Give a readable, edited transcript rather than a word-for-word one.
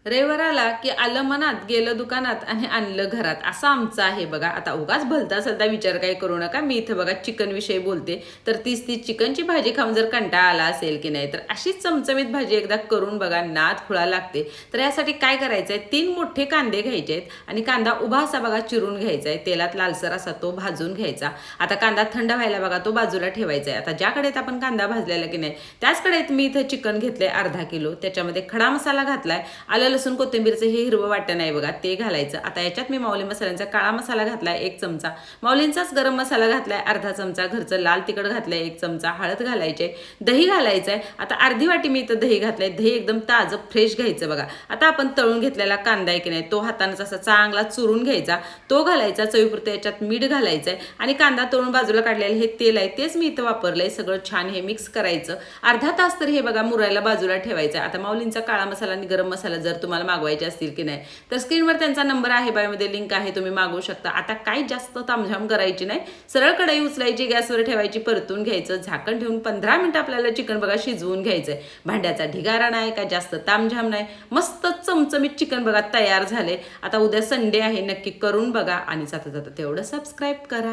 रविवार आला की आलं मनात गेलं दुकानात आणि आणलं घरात असं आमचं आहे बघा. आता उगाच भलता सलता विचार काही करू नका. मी इथं बघा चिकन विषयी बोलते, तर ती चिकनची भाजी खाऊन जर कंटाळा आला असेल की नाही, तर अशीच चमचमीत भाजी एकदा करून बघा, नाद खुळा लागते. तर यासाठी काय करायचं आहे, 3 मोठे कांदे घ्यायचे आहेत आणि कांदा उभा असा बघा चिरून घ्यायचा आहे, तेलात लालसर असा तो भाजून घ्यायचा. आता कांदा थंड व्हायला बघा तो बाजूला ठेवायचा आहे. आता ज्या कढईत आपण कांदा भाजलेला की नाही, त्याच कढईत मी इथं चिकन घेतलंय अर्धा किलो. त्याच्यामध्ये खडा मसाला घातलाय, आलं लसूण कोथिंबीरचं हे हिरवं वाटण आहे बघा ते घालायचं. आता याच्यात मी माऊली मसाल्यांचा काळा मसाला घातलाय 1 चमचा, माऊलींचाच गरम मसाला घातलाय अर्धा चमचा, घरचं लाल तिखट घातलंय 1 चमचा, हळद घालायचे, दही घालायचंय. आता अर्धी वाटी मी इथं दही घातलंय. दही एकदम ताजं फ्रेश घ्यायचं बघा. आता आपण तळून घेतलेला कांदा आहे की नाही, तो हातानेच असा चांगला चुरून घ्यायचा, तो घालायचा. चवीपुरतं याच्यात मीठ घालायचंय आणि कांदा तळून बाजूला काढलेलं हे तेल आहे तेच मी इथं वापरलंय. सगळं छान हे मिक्स करायचं. अर्धा तास तर हे बघा मुरायला बाजूला ठेवायचं. आता माऊलींचा काळा मसाला आणि गरम मसाला जर तुम्हाला मागवायचे असतील की नाही, तर स्क्रीनवर त्यांचा नंबर आहे, बायोमध्ये लिंक आहे, तुम्ही मागवू शकता. आता काही जास्त तामझाम करायची नाही, सरळ कढई उचलायची, गॅसवर ठेवायची, परतून घ्यायचं, झाकण ठेवून 15 मिनिटं आपल्याला चिकन बघा शिजवून घ्यायचंय. भांड्याचा ढिगारा नाही, का जास्त तामझाम नाही, मस्त चमचमीत चिकन बघा तयार झाले. आता उद्या संडे आहे, नक्की करून बघा आणि जाता जाता तेवढं सबस्क्राईब करा.